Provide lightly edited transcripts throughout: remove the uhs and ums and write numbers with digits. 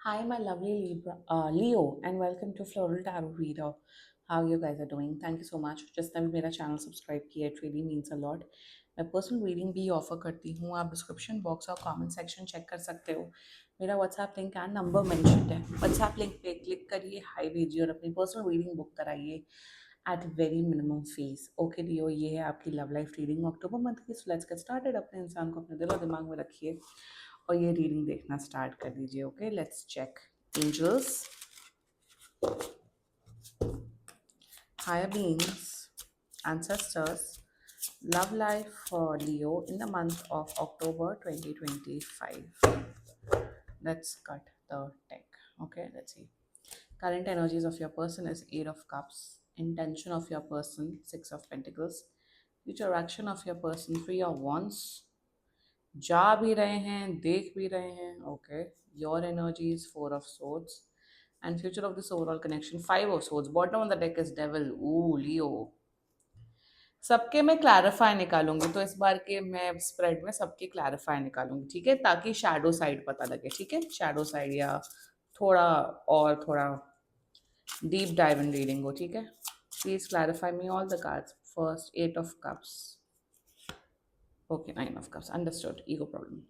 Hi, my lovely Leo, and welcome to Floral Tarot Reader. How you guys are doing? Thank you so much. Just तभी मेरा channel subscribe किया, it really means a lot. मैं personal reading भी offer करती हूँ, आप description box और comment section check कर सकते हो. मेरा WhatsApp link and number mentioned है. व्हाट्सएप लिंक पे क्लिक करिए, हाई भेजिए और अपनी पर्सनल रीडिंग बुक कराइए at very minimum fees. Okay Leo, ये है आपकी love life reading October month की. So let's get started. अपने इंसान को अपने दिल और दिमाग में रखिए और ये रीडिंग देखना स्टार्ट कर दीजिए. Okay, let's check. Angels, higher beings, ancestors, love life for Leo in the month of October 2025. Let's cut the deck. Okay, let's see. Current energies of your person is Eight of Cups. Intention of your person, Six of Pentacles. Future action of your person, Three of Wands. जा भी रहे हैं, देख भी रहे हैं. Okay, your energies, Four of Swords. And future of this overall connection, Five of Swords. Bottom of the deck is Devil. Ooh, Leo. सबके मैं क्लैरिफाई निकालूंगी, तो इस बार के मैं स्प्रेड में सबके क्लैरिफाई निकालूंगी, ठीक है, ताकि शैडो साइड पता लगे. ठीक है, शैडो साइड या थोड़ा और थोड़ा डीप डाइव इन रीडिंग हो. ठीक है, please clarify me all the cards. First eight of cups. Okay, nine of cups, understood. Ego problem.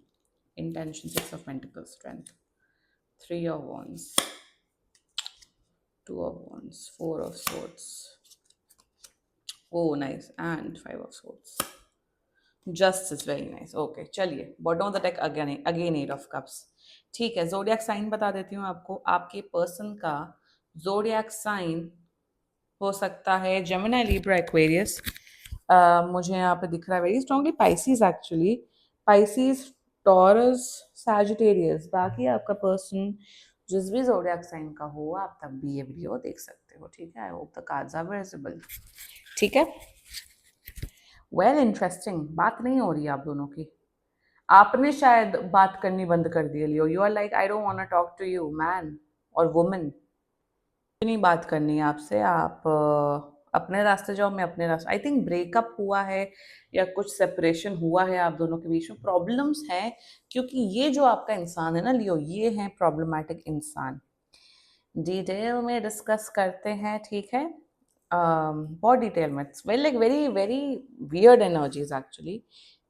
Intention, six of pentacles, strength. Three of wands. Two of wands. Four of swords. Oh, nice. And five of swords. Justice, very nice. Okay, चलिए. Bottom of the deck again eight of cups. ठीक है, zodiac sign बता देती हूँ आपको. आपके person का zodiac sign हो सकता है जेमिनी, लिब्रा, एक्वेरियस. मुझे यहाँ पे दिख रहा है very strongly Pisces. Actually Pisces, taurus, Sagittarius. बाकी आपका पर्सन जिस भी जोडियक साइन का हो, आप तब भी ये वीडियो देख सकते हो. ठीक है, I hope the cards are visible. ठीक है, वेल इंटरेस्टिंग. बात नहीं हो रही आप दोनों की. आपने शायद बात करनी बंद कर दी Leo. You are like, I don't want to talk to you man और वुमन. नहीं बात करनी है आपसे. आप अपने रास्ते जाओ, मैं अपने रास्ते. आई थिंक ब्रेकअप हुआ है या कुछ सेपरेशन हुआ है आप दोनों के बीच में. प्रॉब्लम्स हैं, क्योंकि ये जो आपका इंसान है ना लियो, ये है प्रॉब्लमैटिक इंसान. डिटेल में डिस्कस करते हैं, ठीक है. बहुत डिटेल में. Very like very very weird energies actually.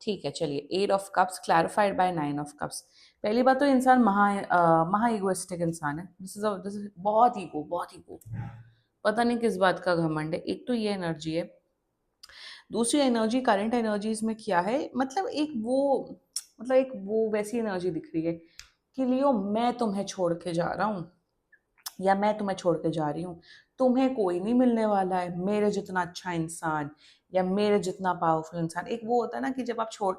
ठीक है, चलिए. Eight of cups clarified by nine of cups. पहली बात तो इंसान महा इगोइस्टिक इंसान है. दिस इज बहुत ईगो. पता नहीं किस बात का घमंड है. एक तो ये एनर्जी है. दूसरी एनर्जी, करंट एनर्जीज में क्या है, मतलब एक वो वैसी एनर्जी दिख रही है कि लियो, मैं तुम्हें छोड़ के जा रहा हूँ या मैं तुम्हें छोड़ के जा रही हूँ. तुम्हें कोई नहीं मिलने वाला है मेरे जितना अच्छा इंसान या मेरे जितना पावरफुल इंसान. एक वो होता है ना कि जब आप छोड़,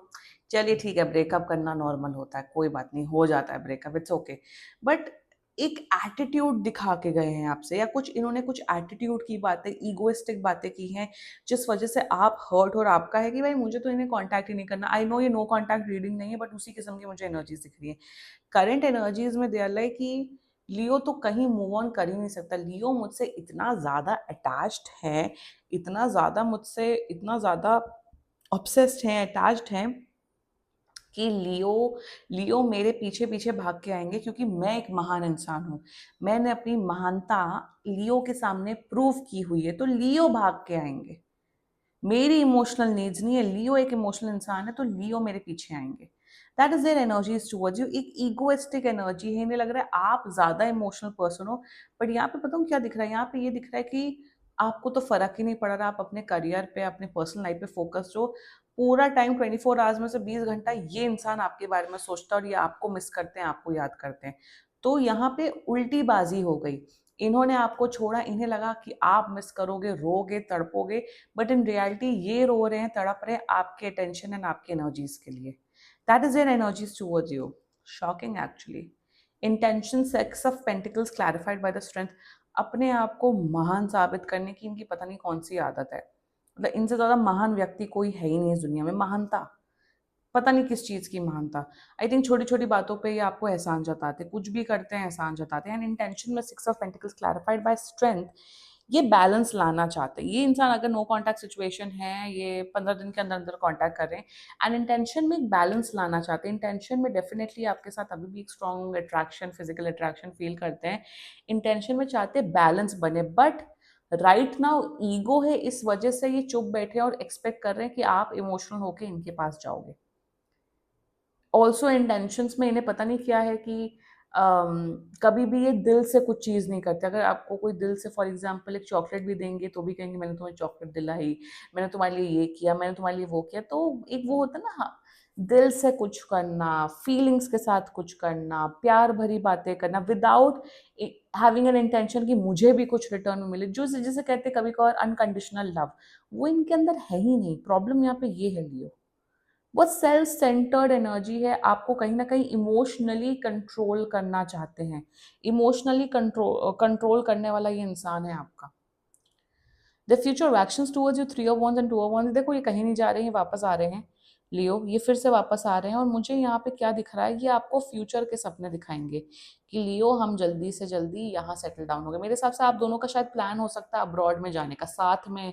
चलिए ठीक है, ब्रेकअप करना नॉर्मल होता है, कोई बात नहीं, हो जाता है ब्रेकअप, इट्स ओके. बट एक एटीट्यूड दिखा के गए हैं आपसे, या कुछ इन्होंने कुछ एटीट्यूड की बातें, ईगोइस्टिक बातें की हैं, जिस वजह से आप हर्ट. और आपका है कि भाई मुझे तो इन्हें कांटेक्ट ही नहीं करना. आई नो ये नो कांटेक्ट रीडिंग नहीं है, बट उसी किस्म की मुझे एनर्जीज दिख रही है. करंट एनर्जीज में दे लाइक कि लियो तो कहीं मूव ऑन कर ही नहीं सकता. लियो मुझसे इतना ज़्यादा अटैच्ड है, इतना ज़्यादा ऑब्सेस्ड है, अटैच्ड है कि लियो लियो मेरे पीछे पीछे भाग के आएंगे, क्योंकि मैं एक महान इंसान हूँ. मैंने अपनी महानता लियो के सामने प्रूव की हुई है, तो लियो भाग के आएंगे. मेरी इमोशनल नीड्स नहीं है. लियो एक इमोशनल इंसान है, तो लियो मेरे पीछे आएंगे. That is their energies towards you. एक ईगोइस्टिक एनर्जी है. इन्हें लग रहा है आप ज्यादा इमोशनल पर्सन हो. बट यहाँ पे पता हूँ क्या दिख रहा है. यहाँ पे ये दिख रहा है कि आपको तो फर्क ही नहीं पड़ रहा. आप अपने करियर पे, अपने पर्सनल लाइफ पे फोकस हो. पूरा टाइम 24 आवर्स में से 20 घंटा ये इंसान आपके बारे में सोचता है और ये आपको मिस करते हैं, आपको याद करते हैं. तो यहाँ पे उल्टी बाजी हो गई. इन्होंने आपको छोड़ा, इन्हें लगा कि आप मिस करोगे, रोगे, तड़पोगे. बट इन रियलिटी ये रो रहे हैं, तड़प रहे हैं आपके अटेंशन एंड आपके एनर्जीज के लिए. That is their energies towards you. Shocking actually. Intention, sex of pentacles clarified by the strength. अपने आप को महान साबित करने की इनकी पता नहीं कौन सी आदत है. मतलब इनसे ज्यादा महान व्यक्ति कोई है ही नहीं इस दुनिया में. महानता, पता नहीं किस चीज की महानता. आई थिंक छोटी छोटी बातों पे ये आपको एहसान जताते, कुछ भी करते हैं एहसान जताते हैं. एंड इंटेंशन में six of pentacles clarified by strength. ये बैलेंस लाना चाहते हैं। ये इंसान अगर नो कांटेक्ट सिचुएशन है, ये 15 दिन के अंदर अंदर कांटेक्ट कर रहे हैं एंड इंटेंशन में एक बैलेंस लाना चाहते हैं। इंटेंशन में डेफिनेटली आपके साथ अभी भी एक strong attraction, physical attraction feel करते हैं। इंटेंशन में चाहते हैं बैलेंस बने, बट राइट नाउ ईगो है, इस वजह से ये चुप बैठे और एक्सपेक्ट कर रहे हैं कि आप इमोशनल होके इनके पास जाओगे। ऑल्सो इंटेंशंस में इन्हें पता नहीं क्या है कि कभी भी ये दिल से कुछ चीज़ नहीं करते। अगर आपको कोई दिल से फॉर एग्जांपल एक चॉकलेट भी देंगे तो भी कहेंगे मैंने तुम्हें चॉकलेट दिलाई, मैंने तुम्हारे लिए ये किया, मैंने तुम्हारे लिए वो किया। तो एक वो होता है ना, हाँ, दिल से कुछ करना, फीलिंग्स के साथ कुछ करना, प्यार भरी बातें करना विदाउट हैविंग एन इंटेंशन कि मुझे भी कुछ रिटर्न में मिले, जो जिसे कहते हैं कभी कभार अनकंडीशनल लव, वो इनके अंदर है ही नहीं। प्रॉब्लम यहाँ पे ये है लियो, वो सेल्फ सेंटर्ड एनर्जी है। आपको कहीं ना कहीं इमोशनली कंट्रोल करना चाहते हैं। इमोशनली कंट्रोल करने वाला ये इंसान है आपका। The future actions towards you, 3 of Wands and 2 of Wands। देखो ये कहीं नहीं जा रहे हैं, वापस आ रहे हैं लियो, ये फिर से वापस आ रहे हैं। और मुझे यहाँ पे क्या दिख रहा है, ये आपको फ्यूचर के सपने दिखाएंगे कि लियो हम जल्दी से जल्दी यहाँ सेटल डाउन हो गए। मेरे हिसाब से आप दोनों का शायद प्लान हो सकता है अब्रॉड में जाने का, साथ में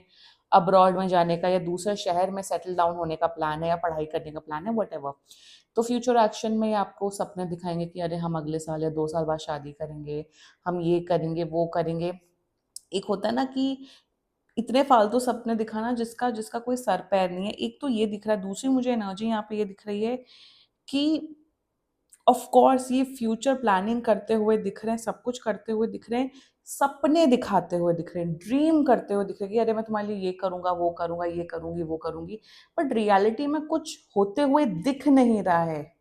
अब्रॉड में जाने का, या दूसरे शहर में सेटल डाउन होने का प्लान है, या पढ़ाई करने का प्लान है, वट। तो फ्यूचर एक्शन में आपको सपने दिखाएंगे कि अरे हम अगले साल या 2 साल बाद शादी करेंगे, हम ये करेंगे वो करेंगे। एक होता है ना कि इतने फालतू सपने दिखाना जिसका जिसका कोई सर पैर नहीं है। एक तो ये दिख रहा है, दूसरी मुझे एनर्जी यहाँ पे ये दिख रही है कि ऑफ कोर्स ये फ्यूचर प्लानिंग करते हुए दिख रहे हैं, सब कुछ करते हुए दिख रहे हैं, सपने दिखाते हुए दिख रहे हैं, ड्रीम करते हुए दिख रहे हैं कि अरे मैं तुम्हारे लिए ये करूंगा, वो करूंगा, ये करूंगी, वो करूंगी। बट रियलिटी में कुछ होते हुए दिख नहीं रहा है।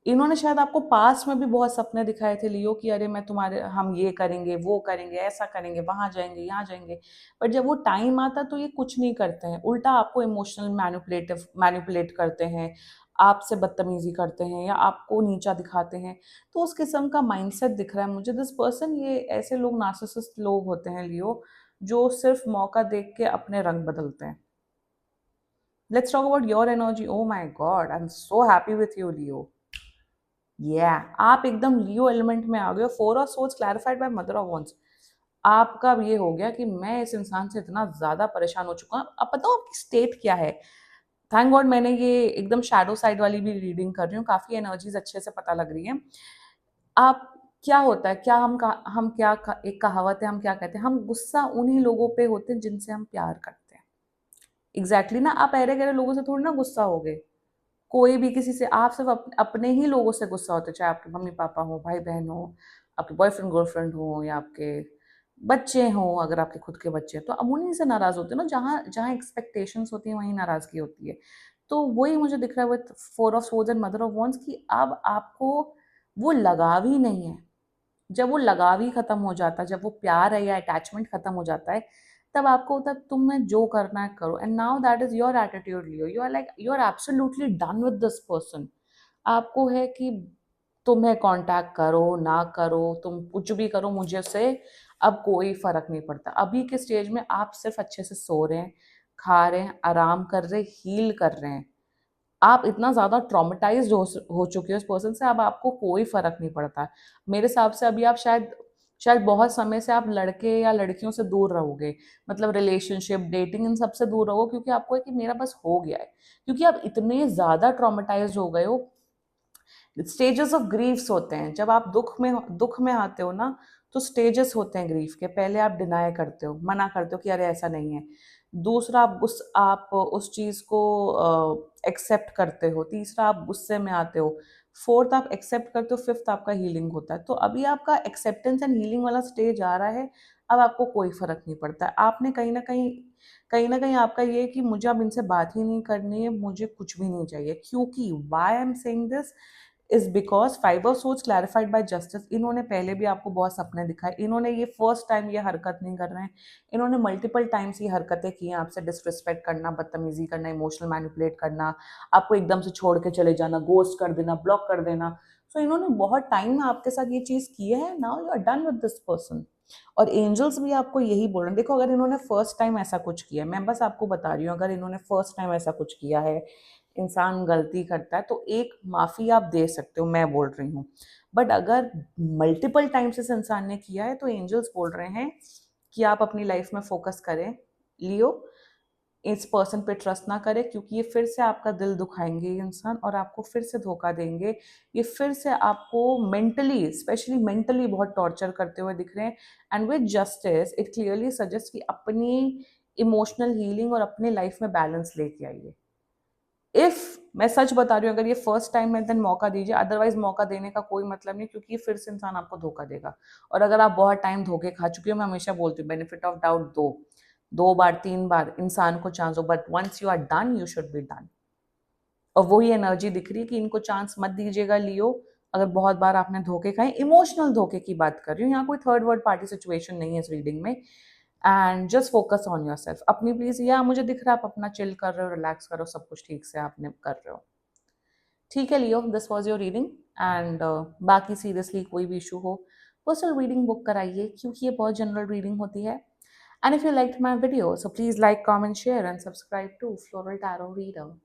इन्होंने शायद आपको पास्ट में भी बहुत सपने दिखाए थे लियो कि अरे मैं तुम्हारे, हम ये करेंगे, वो करेंगे, ऐसा करेंगे, वहां जाएंगे, यहाँ जाएंगे। बट जब वो टाइम आता तो ये कुछ नहीं करते हैं, उल्टा आपको इमोशनल मैनिपुलेट करते हैं, आपसे बदतमीजी करते हैं या आपको नीचा दिखाते हैं। तो उस किस्म का माइंडसेट दिख रहा है मुझे दिस पर्सन। ये ऐसे लोग नार्सिसिस्ट लोग होते हैं लियो, जो सिर्फ मौका देख के अपने रंग बदलते हैं। Let's talk about your energy. Oh my God, I am so happy with you Leo. आप एकदम लियो एलिमेंट में आ गए हो। 4 of Swords clarified by mother of wands. आपका अब ये हो गया कि मैं इस इंसान से इतना ज्यादा परेशान हो चुका हूँ। अब बताओ आपकी स्टेट क्या है। थैंक गॉड मैंने ये एकदम शैडो साइड वाली भी रीडिंग कर रही हूँ, काफी एनर्जीज अच्छे से पता लग रही है। आप, क्या होता है, क्या हम क्या एक कहावत है, हम क्या कहते हैं, हम गुस्सा उन्हीं लोगों पे होते हैं जिनसे हम प्यार करते हैं। एग्जैक्टली ना, आप अरे गहरे लोगों से थोड़ी ना गुस्सा होगे। कोई भी किसी से, आप सिर्फ अपने ही लोगों से गुस्सा होते, चाहे आपके मम्मी पापा हो, भाई बहन हो, आपके बॉयफ्रेंड गर्लफ्रेंड हो, या आपके बच्चे हों, अगर आपके खुद के बच्चे हैं तो अब उन्हीं से नाराज होते हैं ना। जहाँ जहाँ एक्सपेक्टेशंस होती हैं वहीं नाराजगी होती है। तो वही मुझे दिख रहा है with 4 of Swords and mother of once कि अब आपको वो लगाव ही नहीं है। जब वो लगाव ही खत्म हो जाता है, जब वो प्यार है या अटैचमेंट खत्म हो जाता है, तब आपको होता है तुम्हें जो करना है करो। And now that is your attitude Leo, you are like you are absolutely done with this person. आपको है कि तुम्हें कांटेक्ट करो ना करो, तुम कुछ भी करो, मुझे से अब कोई फर्क नहीं पड़ता। अभी के स्टेज में आप सिर्फ अच्छे से सो रहे हैं, खा रहे हैं, आराम कर रहे हैं, हील कर रहे हैं। आप इतना ज़्यादा ट्रॉमेटाइज्ड हो चुके हो इस पर्सन से, अब आपको कोई फ़र्क नहीं पड़ता। मेरे हिसाब से अभी आप शायद शायद बहुत समय से आप लड़के या लड़कियों से दूर रहोगे, मतलब रिलेशनशिप, डेटिंग, इन सब से दूर रहो, क्योंकि आपको है कि मेरा बस हो गया है। क्योंकि आप इतने ज़्यादा ट्रॉमेटाइज्ड हो गए हो। स्टेजेस ऑफ ग्रीफ्स होते हैं, जब आप दुख में आते हो ना, तो स्टेजेस होते हैं ग्रीफ के। पहले आप डिनाई करते हो, मना करते हो कि अरे ऐसा नहीं है। दूसरा आप उस चीज को एक्सेप्ट करते हो। तीसरा आप गुस्से में आते हो। फोर्थ आप एक्सेप्ट करते हो। फिफ्थ आपका हीलिंग होता है। तो अभी आपका एक्सेप्टेंस एंड हीलिंग वाला स्टेज आ रहा है। अब आपको कोई फर्क नहीं पड़ता है। आपने कहीं ना कहीं आपका ये है कि मुझे अब इनसे बात ही नहीं करनी है, मुझे कुछ भी नहीं चाहिए। क्योंकि why I am saying this is because 5 of Swords clarified by justice. इन्होंने पहले भी आपको बहुत सपने दिखाए। इन्होंने ये फर्स्ट टाइम ये हरकत नहीं कर रहे हैं। इन्होंने मल्टीपल टाइम्स ये हरकतें की हैं, आपसे डिसरिस्पेक्ट करना, बदतमीजी करना, इमोशनल मैनिपुलेट करना, आपको एकदम से छोड़ के चले जाना, गोस्ट कर देना, ब्लॉक कर देना। सो इन्होंने बहुत टाइम आपके साथ ये चीज की है। Now you are done with this person. और एंजल्स भी आपको यही बोल रहे हैं। देखो, अगर इन्होंने फर्स्ट टाइम ऐसा कुछ किया है, मैं बस आपको बता रही हूँ, अगर इन्होंने फर्स्ट टाइम ऐसा कुछ किया है, इंसान गलती करता है तो एक माफ़ी आप दे सकते हो, मैं बोल रही हूँ। बट अगर मल्टीपल टाइम्स इस इंसान ने किया है तो एंजल्स बोल रहे हैं कि आप अपनी लाइफ में फोकस करें लियो, इस पर्सन पे ट्रस्ट ना करें, क्योंकि ये फिर से आपका दिल दुखाएंगे ये इंसान, और आपको फिर से धोखा देंगे। ये फिर से आपको मेंटली, स्पेशली मेंटली बहुत टॉर्चर करते हुए दिख रहे हैं। And with justice it clearly suggest कि अपनी इमोशनल हीलिंग और अपने लाइफ में बैलेंस लेके आइए। इफ मैं सच बता रही हूँ, अगर ये फर्स्ट टाइम है देन मौका दीजिए, अदरवाइज मौका देने का कोई मतलब नहीं, क्योंकि ये फिर से इंसान आपको धोखा देगा। और अगर आप बहुत टाइम धोखे खा चुके हो, मैं हमेशा बोलती हूँ बेनिफिट ऑफ डाउट दो, 2 बार 3 बार इंसान को चांस दो, but once you are done you should be done. और वही एनर्जी दिख रही है कि इनको चांस मत दीजिएगा लियो। अगर बहुत बार आपने धोखे खाए, इमोशनल धोखे की बात कर रही हूँ, यहाँ कोई थर्ड वर्ड पार्टी सिचुएशन नहीं है इस रीडिंग में। And just focus on your self, अपनी प्लीज, या मुझे दिख रहा है आप अपना चिल कर रहे हो, रिलैक्स करो, सब कुछ ठीक से आपने कर रहे हो। ठीक है Leo, this was your reading. And बाकी सीरियसली कोई भी इशू हो, पर्सनल रीडिंग बुक कराइए, क्योंकि ये बहुत जनरल रीडिंग होती है। And if you like my video, so please like, comment, share and subscribe to floral tarot reader.